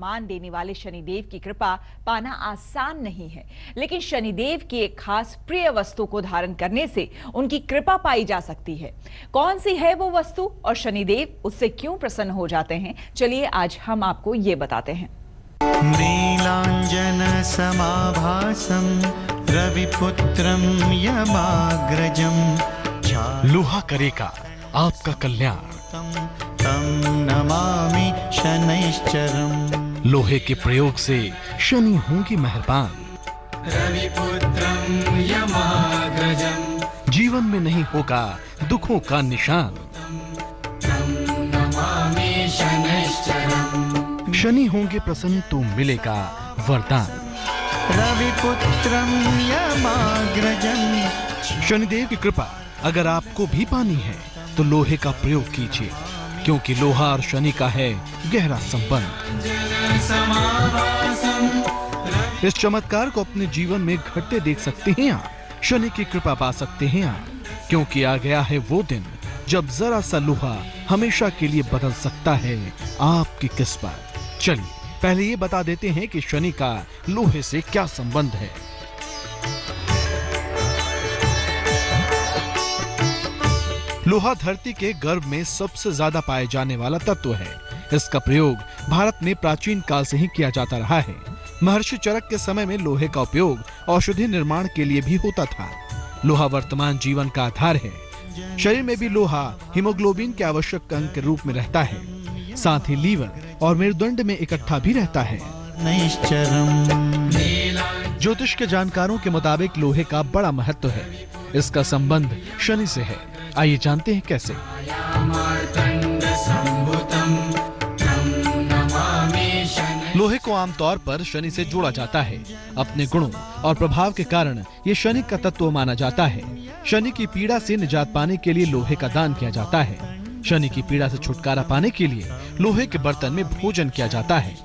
सम्मान देने वाले शनिदेव की कृपा पाना आसान नहीं है, लेकिन शनिदेव की एक खास प्रिय वस्तु को धारण करने से उनकी कृपा पाई जा सकती है। कौन सी है वो वस्तु और शनिदेव उससे क्यों प्रसन्न हो जाते हैं, चलिए आज हम आपको ये बताते हैं। नीलांजन समाभासं रविपुत्रं यमाग्रजं लोहा करेगा आपका कल्याण। तं नमामि शनैश्चरम्। लोहे के प्रयोग से शनि होंगे मेहरबान। रविपुत्रं यमाग्रजं जीवन में नहीं होगा दुखों का निशान। नमामि शनैश्चरम्। शनि होंगे प्रसन्न तो मिलेगा वरदान। रविपुत्रं यमाग्रजं। शनिदेव की कृपा अगर आपको भी पानी है तो लोहे का प्रयोग कीजिए, क्योंकि लोहा और शनि का है गहरा संबंध। इस चमत्कार को अपने जीवन में घटते देख सकते हैं आप। शनि की कृपा पा सकते हैं आप, क्योंकि आ गया है वो दिन जब जरा सा लोहा हमेशा के लिए बदल सकता है आपकी किस्मत। चलिए पहले ये बता देते हैं कि शनि का लोहे से क्या संबंध है। लोहा धरती के गर्भ में सबसे ज्यादा पाए जाने वाला तत्व है। इसका प्रयोग भारत में प्राचीन काल से ही किया जाता रहा है। महर्षि चरक के समय में लोहे का उपयोग औषधि निर्माण के लिए भी होता था। लोहा वर्तमान जीवन का आधार है। शरीर में भी लोहा हीमोग्लोबिन के आवश्यक अंग के रूप में रहता है। साथ ही लीवर और मेरुदंड में इकट्ठा भी रहता है। ज्योतिष के जानकारों के मुताबिक लोहे का बड़ा महत्व है। इसका संबंध शनि से है। आइए जानते हैं कैसे। लोहे को आमतौर पर शनि से जोड़ा जाता है। अपने गुणों और प्रभाव के कारण ये शनि का तत्व माना जाता है। शनि की पीड़ा से निजात पाने के लिए लोहे का दान किया जाता है। शनि की पीड़ा से छुटकारा पाने के लिए लोहे के बर्तन में भोजन किया जाता है।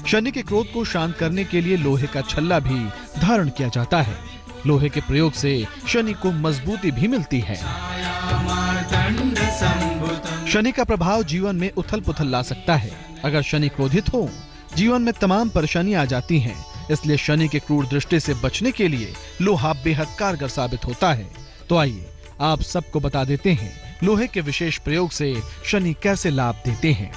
शनि के क्रोध को शांत करने के लिए लोहे का छल्ला भी धारण किया जाता है। लोहे के प्रयोग से शनि को मजबूती भी मिलती है। शनि का प्रभाव जीवन में उथल पुथल ला सकता है। अगर शनि क्रोधित हो, जीवन में तमाम परेशानियां आ जाती हैं। इसलिए शनि के क्रूर दृष्टि से बचने के लिए लोहा बेहद कारगर साबित होता है। तो आइए आप सबको बता देते हैं लोहे के विशेष प्रयोग से शनि कैसे लाभ देते हैं।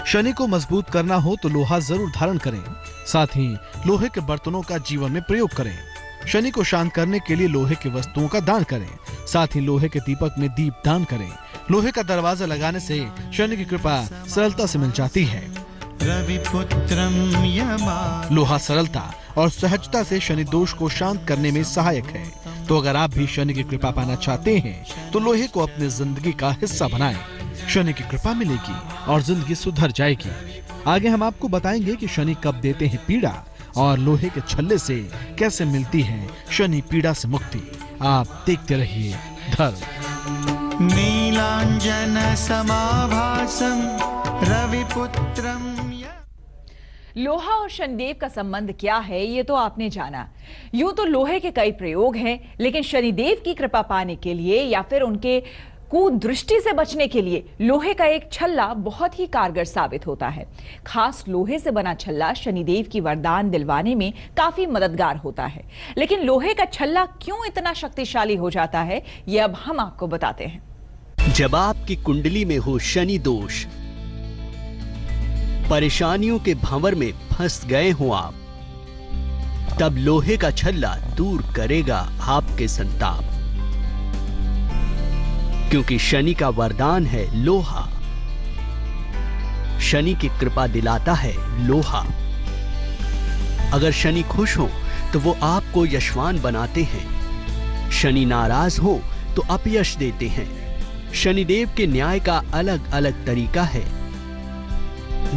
शनि को मजबूत करना हो तो लोहा जरूर धारण करें। साथ ही लोहे के बर्तनों का जीवन में प्रयोग करें। शनि को शांत करने के लिए लोहे की वस्तुओं का दान करें। साथ ही लोहे के दीपक में दीप दान करें। लोहे का दरवाजा लगाने से शनि की कृपा सरलता से मिल जाती है। लोहा सरलता और सहजता से शनि दोष को शांत करने में सहायक है। तो अगर आप भी शनि की कृपा पाना चाहते हैं तो लोहे को अपने जिंदगी का हिस्सा बनाएं। शनि की कृपा मिलेगी और जिंदगी सुधर जाएगी। आगे हम आपको बताएंगे कि शनि कब देते हैं पीड़ा और लोहे के छल्ले से कैसे मिलती है शनि पीड़ा से मुक्ति। आप देखते रहिए धर्म। नीलांजन समाभासं रविपुत्रं। लोहा और शनिदेव का संबंध क्या है ये तो आपने जाना। यूं तो लोहे के कई प्रयोग हैं, लेकिन शनिदेव की कृपा पाने के लिए या फिर उनके कुदृष्टि से बचने के लिए लोहे का एक छल्ला बहुत ही कारगर साबित होता है। खास लोहे से बना छल्ला शनिदेव की वरदान दिलवाने में काफी मददगार होता है। लेकिन लोहे का छल्ला क्यों इतना शक्तिशाली हो जाता है, ये अब हम आपको बताते हैं। जब आपकी कुंडली में हो शनि दोष, परेशानियों के भंवर में फंस गए हो आप, तब लोहे का छल्ला दूर करेगा आपके संताप। क्योंकि शनि का वरदान है लोहा। शनि की कृपा दिलाता है लोहा। अगर शनि खुश हो तो वो आपको यशवान बनाते हैं। शनि नाराज हो तो अपयश देते हैं। शनिदेव के न्याय का अलग अलग तरीका है।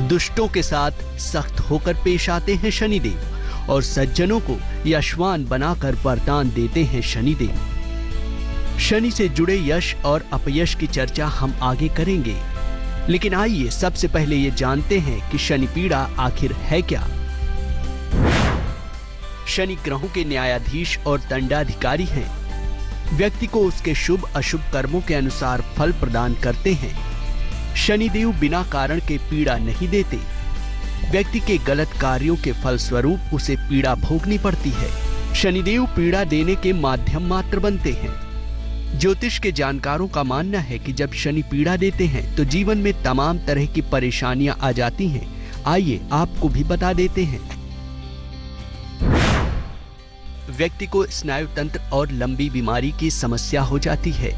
दुष्टों के साथ सख्त होकर पेश आते हैं शनिदेव और सज्जनों को यशवान बनाकर वरदान देते हैं शनिदेव। शनि से जुड़े यश और अपयश की चर्चा हम आगे करेंगे, लेकिन आइए सबसे पहले ये जानते हैं कि शनि पीड़ा आखिर है क्या। शनि ग्रहों के न्यायाधीश और दंडाधिकारी हैं। व्यक्ति को उसके शुभ अशुभ कर्मों के अनुसार फल प्रदान करते हैं। शनिदेव बिना कारण के पीड़ा नहीं देते। व्यक्ति के गलत कार्यों के फलस्वरूप उसे पीड़ा भोगनी पड़ती है। शनिदेव पीड़ा देने के माध्यम मात्र बनते हैं। ज्योतिष के जानकारों का मानना है कि जब शनि पीड़ा देते हैं तो जीवन में तमाम तरह की परेशानियां आ जाती हैं। आइए आपको भी बता देते हैं। व्यक्ति को स्नायु तंत्र और लंबी बीमारी की समस्या हो जाती है।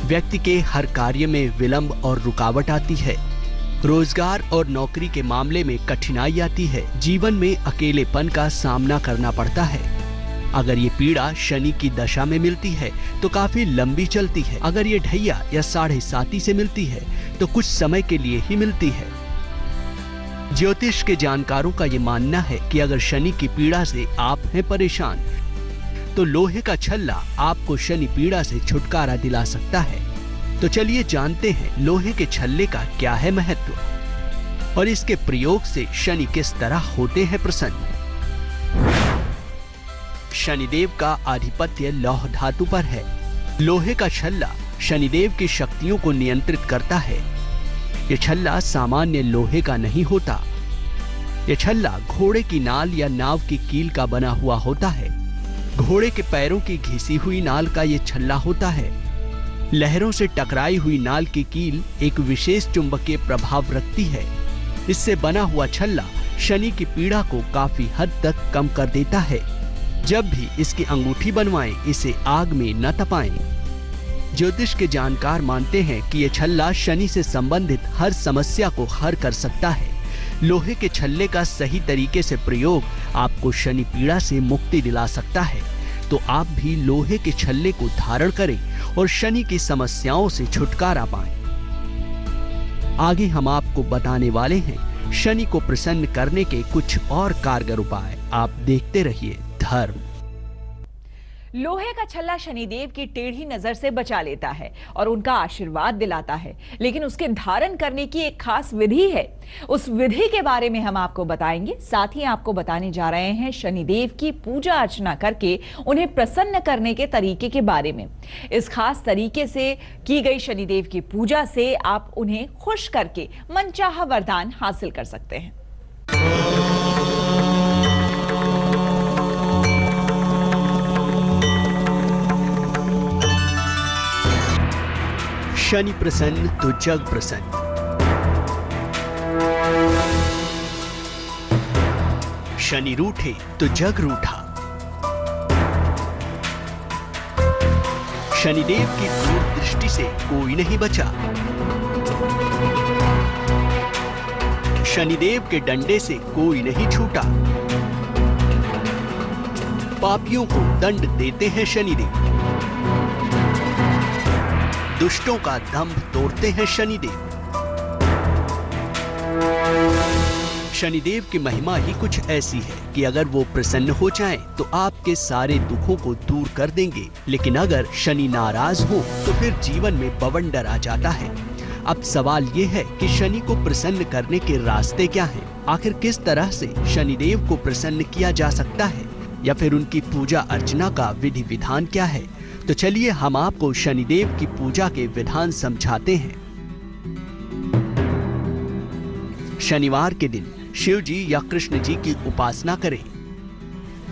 व्यक्ति के हर कार्य में विलंब और रुकावट आती है। रोजगार और नौकरी के मामले में कठिनाई आती है। जीवन में अकेलेपन का सामना करना पड़ता है। अगर ये पीड़ा शनि की दशा में मिलती है तो काफी लंबी चलती है। अगर ये ढैया या 7.5 से मिलती है तो कुछ समय के लिए ही मिलती है। ज्योतिष के जानकारों का ये मानना है कि अगर शनि की पीड़ा से आप हैं परेशान तो लोहे का छल्ला आपको शनि पीड़ा से छुटकारा दिला सकता है। तो चलिए जानते हैं लोहे के छल्ले का क्या है महत्व और इसके प्रयोग से शनि किस तरह होते हैं प्रसन्न। शनिदेव का आधिपत्य लौह धातु पर है। लोहे का छल्ला शनिदेव की शक्तियों को नियंत्रित करता है। यह छल्ला सामान्य लोहे का नहीं होता। यह छल्ला घोड़े की नाल या नाव की कील का बना हुआ होता है। घोड़े के पैरों की घिसी हुई नाल का यह छल्ला होता है। लहरों से टकराई हुई नाल की कील एक विशेष चुंबकीय प्रभाव रखती है। इससे बना हुआ छल्ला शनि की पीड़ा को काफी हद तक कम कर देता है। जब भी इसकी अंगूठी बनवाएं, इसे आग में न तपाएं। ज्योतिष के जानकार मानते हैं कि यह छल्ला शनि से संबंधित हर समस्या को हल कर सकता है। लोहे के छल्ले का सही तरीके से प्रयोग आपको शनि पीड़ा से मुक्ति दिला सकता है। तो आप भी लोहे के छल्ले को धारण करें और शनि की समस्याओं से छुटकारा पाएं। आगे हम आपको बताने वाले हैं शनि को प्रसन्न करने के कुछ और कारगर उपाय। आप देखते रहिए धर्म। लोहे का छल्ला शनिदेव की टेढ़ी नजर से बचा लेता है और उनका आशीर्वाद दिलाता है, लेकिन उसके धारण करने की एक खास विधि है। उस विधि के बारे में हम आपको बताएंगे। साथ ही आपको बताने जा रहे हैं शनिदेव की पूजा अर्चना करके उन्हें प्रसन्न करने के तरीके के बारे में। इस खास तरीके से की गई शनिदेव की पूजा से आप उन्हें खुश करके मनचाहा वरदान हासिल कर सकते हैं। शनि प्रसन्न तो जग प्रसन्न। शनि रूठे तो जग रूठा। शनिदेव की क्रूर दृष्टि से कोई नहीं बचा। शनिदेव के डंडे से कोई नहीं छूटा। पापियों को दंड देते हैं शनिदेव। दुष्टों का दंभ तोड़ते हैं शनिदेव। शनिदेव की महिमा ही कुछ ऐसी है कि अगर वो प्रसन्न हो जाएं तो आपके सारे दुखों को दूर कर देंगे। लेकिन अगर शनि नाराज हो तो फिर जीवन में बवंडर आ जाता है। अब सवाल ये है कि शनि को प्रसन्न करने के रास्ते क्या हैं? आखिर किस तरह से शनिदेव को प्रसन्न किया जा सकता है, या फिर उनकी पूजा अर्चना का विधि विधान क्या है? तो चलिए हम आपको शनिदेव की पूजा के विधान समझाते हैं। शनिवार के दिन शिव जी या कृष्ण जी की उपासना करें।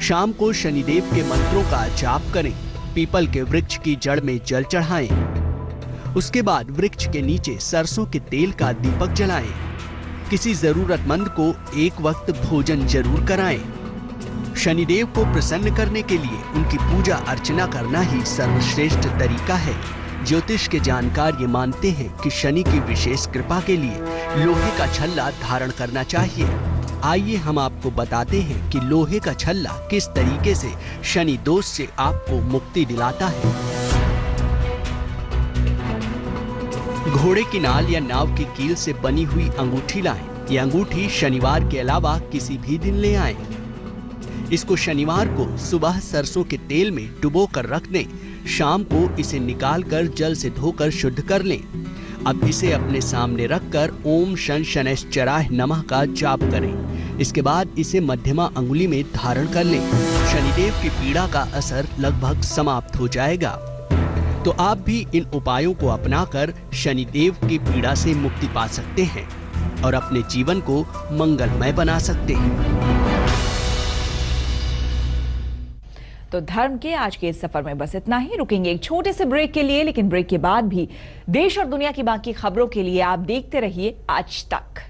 शाम को शनिदेव के मंत्रों का जाप करें। पीपल के वृक्ष की जड़ में जल चढ़ाएं। उसके बाद वृक्ष के नीचे सरसों के तेल का दीपक जलाएं। किसी जरूरतमंद को एक वक्त भोजन जरूर कराएं। शनिदेव को प्रसन्न करने के लिए उनकी पूजा अर्चना करना ही सर्वश्रेष्ठ तरीका है। ज्योतिष के जानकार ये मानते हैं कि शनि की विशेष कृपा के लिए लोहे का छल्ला धारण करना चाहिए। आइए हम आपको बताते हैं कि लोहे का छल्ला किस तरीके से शनि दोष से आपको मुक्ति दिलाता है। घोड़े की नाल या नाव की कील से बनी हुई अंगूठी लाएं। ये अंगूठी शनिवार के अलावा किसी भी दिन ले आएं। इसको शनिवार को सुबह सरसों के तेल में डुबो कर रख दें। शाम को इसे निकालकर जल से धोकर शुद्ध कर लें। अब इसे अपने सामने रखकर ओम शन शनैश्चराय नमः का जाप करें। इसके बाद इसे मध्यमा अंगुली में धारण कर लें। शनिदेव की पीड़ा का असर लगभग समाप्त हो जाएगा। तो आप भी इन उपायों को अपनाकर शनिदेव की पीड़ा से मुक्ति पा सकते हैं और अपने जीवन को मंगलमय बना सकते हैं। तो धर्म के आज के इस सफर में बस इतना ही। रुकेंगे एक छोटे से ब्रेक के लिए, लेकिन ब्रेक के बाद भी देश और दुनिया की बाकी खबरों के लिए आप देखते रहिए आज तक।